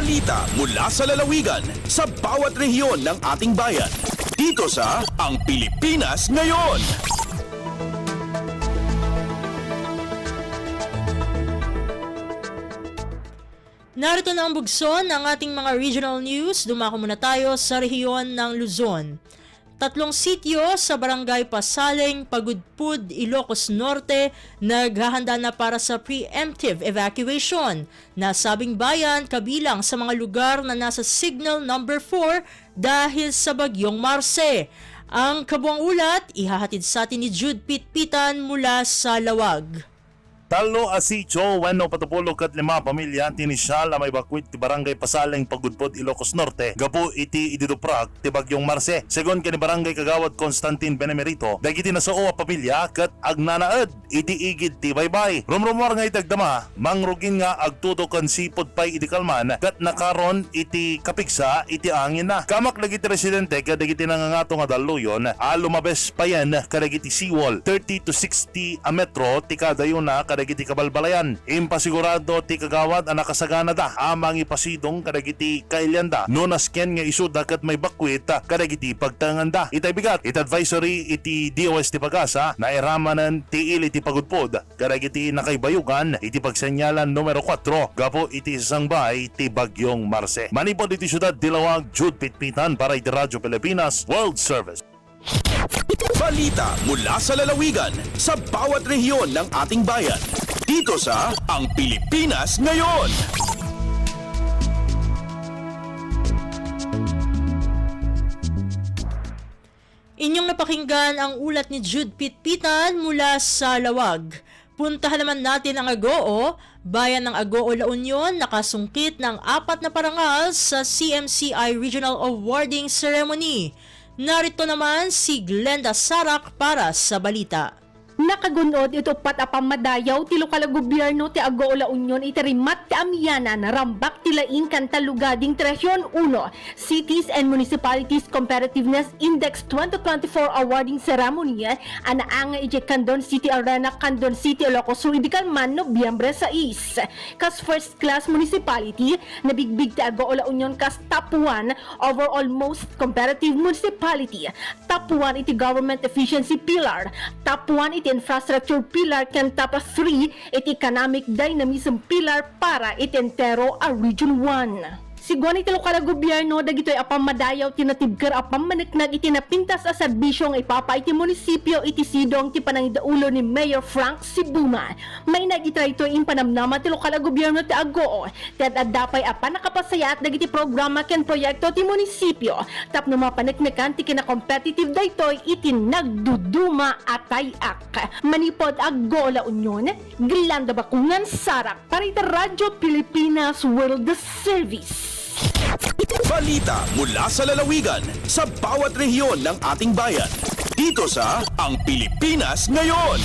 Balita mula sa lalawigan sa bawat rehiyon ng ating bayan. Dito sa Ang Pilipinas Ngayon. Narito na ang bugson ng ating mga regional news. Dumako muna tayo sa rehiyon ng Luzon. 3 sityo sa Barangay Pasaling, Pagudpud, Ilocos Norte naghahanda na para sa preemptive evacuation. Nasabing bayan kabilang sa mga lugar na nasa signal number 4 dahil sa bagyong Marce. Ang kabuang ulat ihahatid sa atin ni Jude Pitpitan mula sa Lawag. Talo asityo, weno patupulog kat 5 pamilya tinisyal ang may bakwit ti Barangay Pasaling, Pagudpud, Ilocos Norte. Gapu iti ididuprak ti bagyong Marce. Segon kani Barangay Kagawad Constantine Benemerito, dagiti nasao a pamilya kat agnanaed iti igid ti baybay. Rumrumor nga itagdama, mangrugin nga agtudo kan sipod pay iti kalman kat nakaron iti kapigsa iti angin na. Kamak dagiti residente kat dagiti nangangato nga daluyon, lumabes pa yan kadagiti seawall 30 to 60 a metro ti kadayon na kadagiti kabalbalayan. Impasigurado ti kagawad ang nakasagana da amang ipasidong kadagiti kailyanda no nasken nga isuda kat may bakwit kadagiti pagtanganda. Itay bigat it advisory iti DOS ti Pagasa na iramanan ti ili ti Pagudpud kadagiti nakaibayugan iti pagsenyalan numero 4 gapo iti sangbay ti bagyong Marce. Manipod iti syudad Dilawag, Jude Pitpitan para iti Radyo Pilipinas World Service. Balita mula sa lalawigan sa bawat rehiyon ng ating bayan. Dito sa Ang Pilipinas Ngayon. Inyong napakinggan ang ulat ni Jude Pitpitan mula sa Lawag. Puntahan naman natin ang Agoo. Bayan ng Agoo, La Union nakasungkit ng 4 na parangal sa CMCI Regional Awarding Ceremony. Narito naman si Glenda Sarak para sa balita. Nakagunod ito pat apamadayaw ti lokal gobyerno ti Agoo La Union itarimat ti amyana na rambak ti laing kantalugading Region 1 Cities and Municipalities Competitiveness Index 2024 Awarding Ceremony anaanga iti Candon City Arena, Candon City, Ilocos Sur Idikalman, Nobyembre 6. Kas first class municipality nabigbig ti Agoo La Union kas top 1 overall most competitive municipality, top 1 iti government efficiency pillar, top 1 iti infrastructure pillar, ken top 3 iti economic dynamism pillar para iti entero a region 1. Siguan iti lokal gobyerno dagitoy apamadayaw tinatibker apammaneknag iti napintas a serbisyong ipapa iti munisipyo iti sidong ti panangidaulo ni Mayor Frank Sibuma. May nagitray ito impanamnama ti lokal gobyerno ti Agoo. Ted adapay apan nakapasayat dagiti programa ken proyekto ti munisipyo. Tapno mapaneknekan ti kina-competitive daytoy iti nagduduma atayak. Manipod Agoo La Union, Glenda Bakungan Sarak para iti Radyo Pilipinas World Service. Balita mula sa lalawigan sa bawat rehiyon ng ating bayan. Dito sa Ang Pilipinas Ngayon.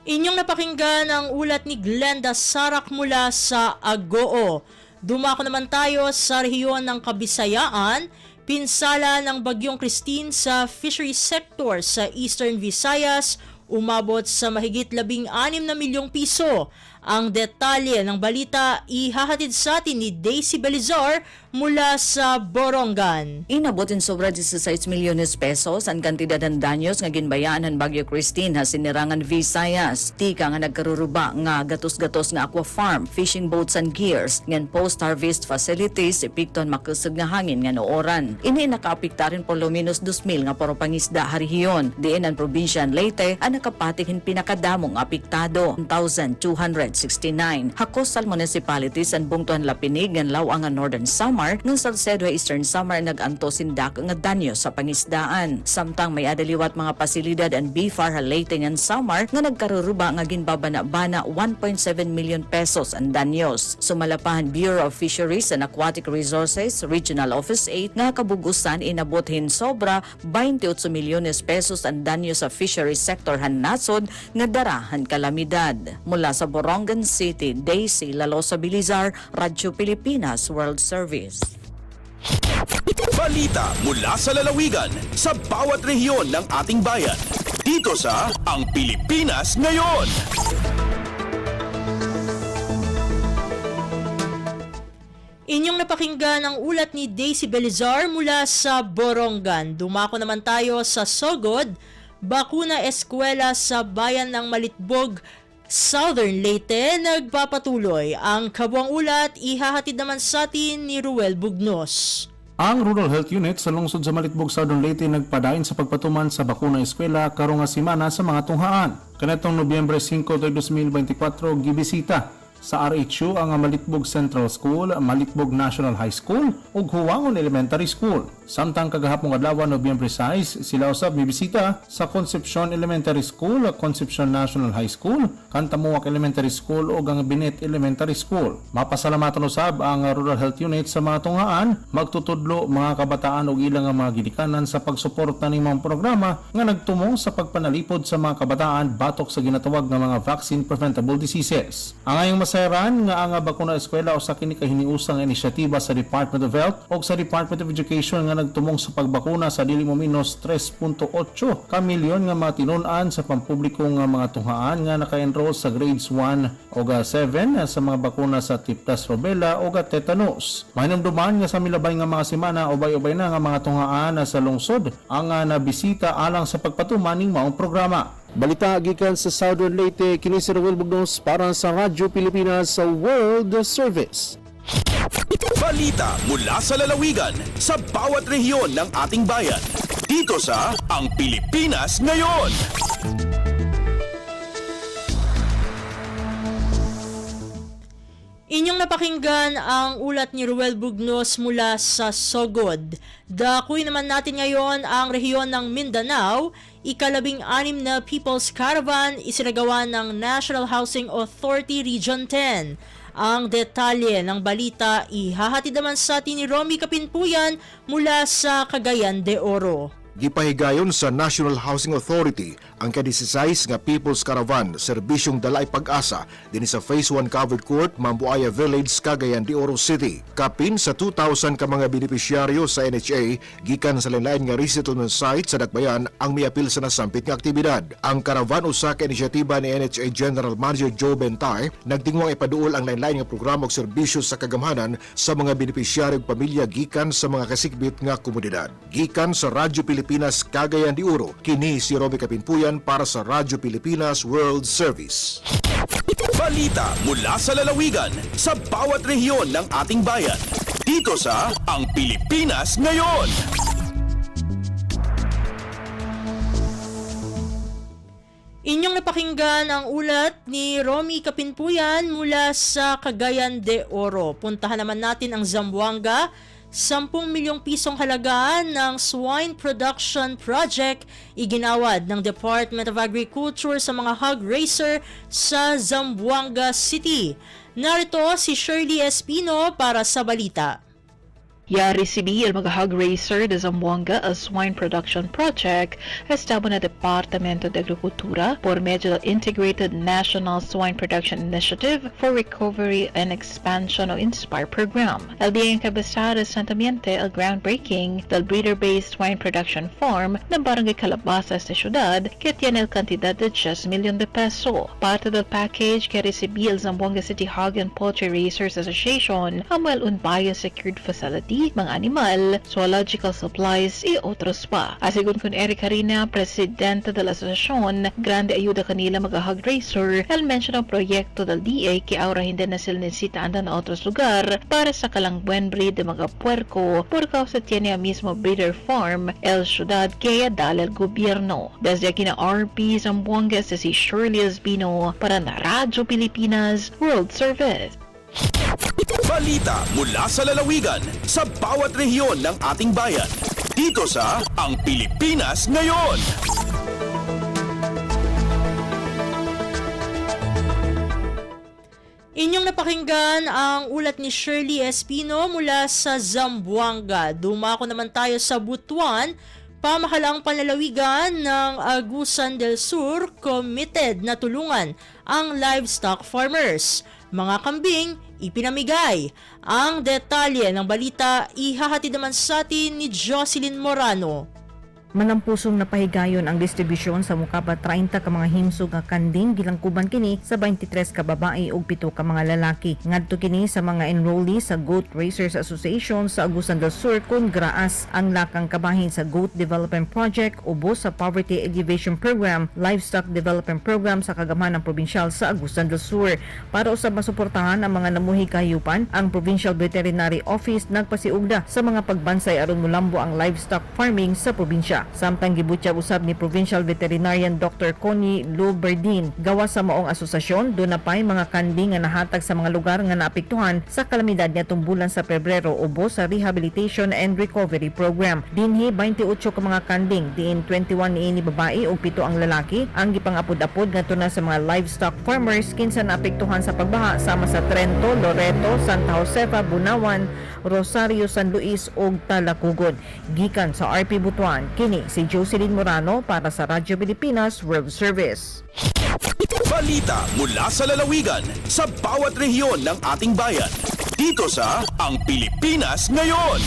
Inyong napakinggan ang ulat ni Glenda Sarak mula sa Agoo. Dumako naman tayo sa rehiyon ng Kabisayaan. Pinsala ng Bagyong Christine sa fishery sector sa Eastern Visayas umabot sa mahigit 16 na milyong piso. Ang detalye ng balita ihahatid sa atin ni Daisy Belizar mula sa Borongan. Inabotin sobra 16 milyones pesos ang kantidad ng danyos nga ginbayaan ng Bagyo Christine ha sinirangan Visayas. Tika nga nagkaruruba nga gatos-gatos nga aqua farm, fishing boats and gears, ngan post-harvest facilities, ipikton makusog nga hangin nga nooran. Ini nakaapiktarin por lo menos 2,000 nga poro pangisda harihiyon. Diin ang probinsya Leyte ang nakapatikin pinakadamong apiktado, 1,269. Hakos sa municipalities ang bungtuhan Lapinig ngan Lawang nga Northern Samar ng Salcedo Eastern Samar naganto sindak nga danyo sa pangisdaan. Samtang may adaliwat mga pasilidad ang BFAR Leyte ngan Samar nga nagkaruruba nga ginbabana-bana 1.7 million pesos ang danyos. Sumalapahan Bureau of Fisheries and Aquatic Resources Regional Office 8 nga kabugusan inabothin sobra 28 milyones pesos ang danyo sa fisheries sector han nasod nga darahan kalamidad. Mula sa Borongan City, Daisy Lalosa Belizar, Radyo Pilipinas World Service. Balita mula sa lalawigan sa bawat rehiyon ng ating bayan. Dito sa Ang Pilipinas Ngayon. Inyong napakinggan ang ulat ni Daisy Belizar mula sa Borongan. Dumako naman tayo sa Sogod, bakuna eskwela sa bayan ng Malitbog, Southern Leyte, nagpapatuloy. Ang kabuang ulat ihahatid naman sa atin ni Ruel Bugnos. Ang Rural Health Unit sa lungsod sa Malitbog, Southern Leyte nagpadayon sa pagpatuman sa bakuna eskwela karong nga semana sa mga tunghaan. Kanatong Nobyembre 5, 2024, gibisita sa RHU ang Malitbog Central School, Malitbog National High School ug Huwangon Elementary School. Samtang kagahapon adlaw Nobyembre 6, sila usab mibisita sa Concepcion Elementary School, Concepcion National High School, Cantamuac Elementary School ug ang Binet Elementary School. Mapasalamatan usab ang Rural Health Unit sa mga tunghaan, magtutudlo mga kabataan ug ilang mga ginikanan sa pagsuporta ning mga programa nga nagtumong sa pagpanalipod sa mga kabataan batok sa ginatawag nga mga vaccine preventable diseases. Ang ayong masayran nga ang bakuna eskwela usa kini ka hiniusang inisyatiba sa Department of Health o sa Department of Education nga nagtumong sa pagbakuna sa dili mo menos 3.8 ka milyon nga mga tinun-an sa pampubliko nga mga tunghaan nga naka-enroll sa grades 1 o 7 sa mga bakuna sa tiptas rubella o tetanus. Mahinumduman nga sa milabay nga mga semana ubay-ubay na nga mga tunghaan sa lungsod ang nabisita alang sa pagpatuman ning maong programa. Balita gikan sa Southern Leyte, kini si Ruel Bugnos para sa Radyo Pilipinas sa World Service. Balita mula sa lalawigan sa bawat rehiyon ng ating bayan. Dito sa Ang Pilipinas Ngayon. Inyong napakinggan ang ulat ni Ruel Bugnos mula sa Sogod. Dakuy naman natin ngayon ang rehiyon ng Mindanao. Ikalabing-anim na People's Caravan isinagawa ng National Housing Authority Region 10. Ang detalye ng balita ihahatid naman sa atin ni Romy Kapinpuyan mula sa Cagayan de Oro. Gipahigayon sa National Housing Authority ang ka-16 nga People's Caravan serbisyong Dalay Pag-asa din sa Phase 1 Covered Court, Mambuaya Village, Cagayan de Oro City. Kapin sa 2,000 ka mga benepisyaryo sa NHA gikan sa lain-lain nga resettlement site sa Dakbayan ang miapil sa nasampit nga aktibidad. Ang karavan usa ka inisyatiba ni NHA General Manager Joe Bentay nagtingwang ipaduol ang lain-lain nga programa ug serbisyo sa kagamhanan sa mga benepisyaryo ug pamilya gikan sa mga kasikbit nga komunidad. Gikan sa Radyo Pilipinas Cagayan de Oro, kini si Romy Kapinpuyan para sa Radyo Pilipinas World Service. Balita mula sa lalawigan sa bawat rehiyon ng ating bayan. Dito sa Ang Pilipinas Ngayon. Inyong napakinggan ang ulat ni Romy Kapinpuyan mula sa Cagayan de Oro. Puntahan naman natin ang Zamboanga. 10 milyong pisong halaga ng swine production project iginawad ng Department of Agriculture sa mga hog raiser sa Zamboanga City. Narito si Shirley Espino para sa balita. Ya recibi el mga hog raiser de Zamboanga a swine production project estabo na Departamento de Agricultura por medio del Integrated National Swine Production Initiative for Recovery and Expansion o INSPIRE program. El día encabezado recientemente el groundbreaking del breeder-based swine production farm ng Barangay Calabasa sa ciudad que tiene el cantidad de 10 milyon de peso. Parte del package que recibi el Zamboanga City Hog and Poultry Raisers Association amuel un biosecured facility, mga animal, zoological supplies, y otros pa. Asigun kun Eric Harina, presidente de la asociación, grande ayuda kanila mga hog raiser, el mention ang proyekto del DA que ahora hindi na sila necesitaan na otros lugar para sa kalang buen breed de mga puerco por causa tiene a mismo breeder farm el ciudad que dale el gobierno. Desde aquí na RP Zamboanga sa si Shirley Espino para na Radyo Pilipinas World Service. Balita mula sa lalawigan sa bawat rehiyon ng ating bayan. Dito sa Ang Pilipinas Ngayon. Inyong napakinggan ang ulat ni Shirley Espino mula sa Zamboanga. Dumako naman tayo sa Butuan. Pamahalaang panlalawigan ng Agusan del Sur committed na tulungan ang livestock farmers. Mga kambing, ipinamigay. Ang detalye ng balita ihahatid naman sa atin ni Jocelyn Morano. Manampusong napahigayon ang distribusyon sa mukaba 30 ka mga himsog nga kanding gilangkuban kini sa 23 ka babae ug 7 ka mga lalaki. Ngadto kini sa mga enrollees sa Goat Racers Association sa Agusan del Sur kun graas ang lakang kabahin sa Goat Development Project ubos sa Poverty Alleviation Program, Livestock Development Program sa Kagamanan Probinsyal sa Agusan del Sur. Para usab masuportahan ang mga namuhi kahayupan, ang Provincial Veterinary Office nagpasiugda sa mga pagbansay aron mulambo ang livestock farming sa probinsya. Samtang gibutyag usab ni Provincial Veterinarian Dr. Connie Luberdin, gawa sa maong asosasyon, doon na pa'y mga kanding nga nahatag sa mga lugar nga naapektuhan sa kalamidad nitong bulan sa Pebrero ubos sa Rehabilitation and Recovery Program. Dinhi 28 ka mga kanding, diin 21 niini babae ug 7 ang lalaki ang gipangapod-apod ngadto na sa mga livestock farmers kinsa naapektuhan sa pagbaha sama sa Trento, Loreto, Santa Josefa, Bunawan, Rosario, San Luis ug Talacugon. Gikan sa RP Butuan, kini si Jocelyn Morano para sa Radyo Pilipinas World Service. Balita mula sa lalawigan sa bawat rehiyon ng ating bayan. Dito sa Ang Pilipinas Ngayon.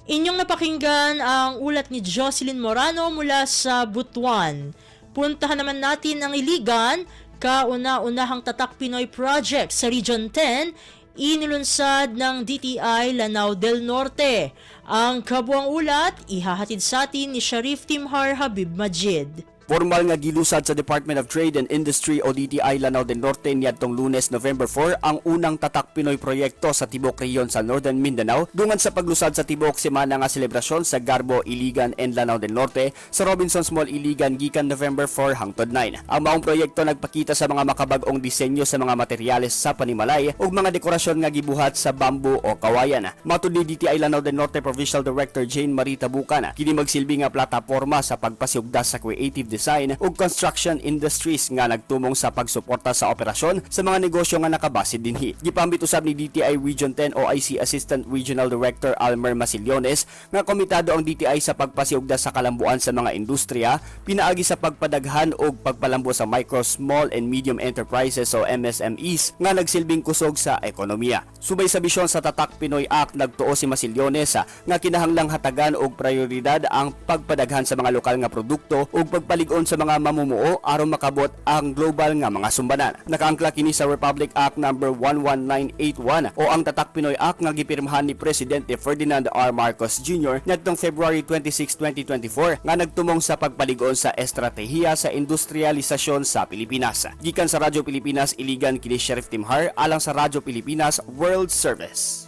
Inyong napakinggan ang ulat ni Jocelyn Morano mula sa Butuan. Puntahan naman natin ang Iligan, kauna-unahang Tatak Pinoy Project sa Region 10, inilunsad ng DTI Lanao del Norte. Ang kabuang ulat, ihahatid sa atin ni Sharif Timhar Habib Majid. Formal nga gilusad sa Department of Trade and Industry o DTI Lanao del Norte niadtong Lunes, November 4 ang unang Tatak Pinoy proyekto sa tibok rehiyon sa Northern Mindanao dungan sa paglusad sa tibok semana nga selebrasyon sa Garbo, Iligan and Lanao del Norte sa Robinsons Mall, Iligan gikan November 4 hangtod 9. Ang maong proyekto nagpakita sa mga makabag-ong disenyo sa mga materyales sa panimalay ug mga dekorasyon nga gibuhat sa bamboo o kawayan. Matud ni DTI Lanao del Norte Provincial Director Jane Marita Bucan, kini magsilbi nga plataporma sa pagpasiugda sa creative design ug construction industries nga nagtumong sa pagsuporta sa operasyon sa mga negosyo nga nakabasid dinhi. Gipambit usab ni DTI Region 10 OIC Assistant Regional Director Almer Masillones nga komitado ang DTI sa pagpasiugda sa kalambuan sa mga industriya, pinaagi sa pagpadaghan ug pagpalambo sa micro, small and medium enterprises o MSMEs nga nagsilbing kusog sa ekonomiya. Subay sa bisyon sa Tatak Pinoy Act, nagtuo si Masillones nga kinahanglang hatagan og prioridad ang pagpadaghan sa mga lokal nga produkto ug pagpalig sa mga mamumuo aron makabot ang global nga mga sumbanan. Nakaangkla kini sa Republic Act No. 11981 o ang Tatak Pinoy Act nga gipirmahan ni Presidente Ferdinand R. Marcos Jr. nitong February 26, 2024 nga nagtumong sa pagpaligon sa estratehiya sa industrialisasyon sa Pilipinas. Gikan sa Radyo Pilipinas Iligan, kini Sheriff Timhar alang sa Radyo Pilipinas World Service.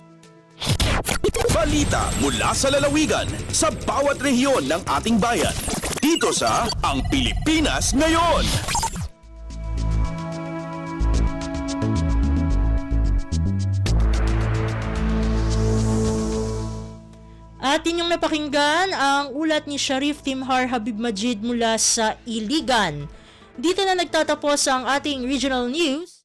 Balita mula sa lalawigan sa bawat rehiyon ng ating bayan. Dito sa Ang Pilipinas Ngayon. At inyong napakinggan ang ulat ni Sharif Timhar Habib Majid mula sa Iligan. Dito na nagtatapos ang ating regional news.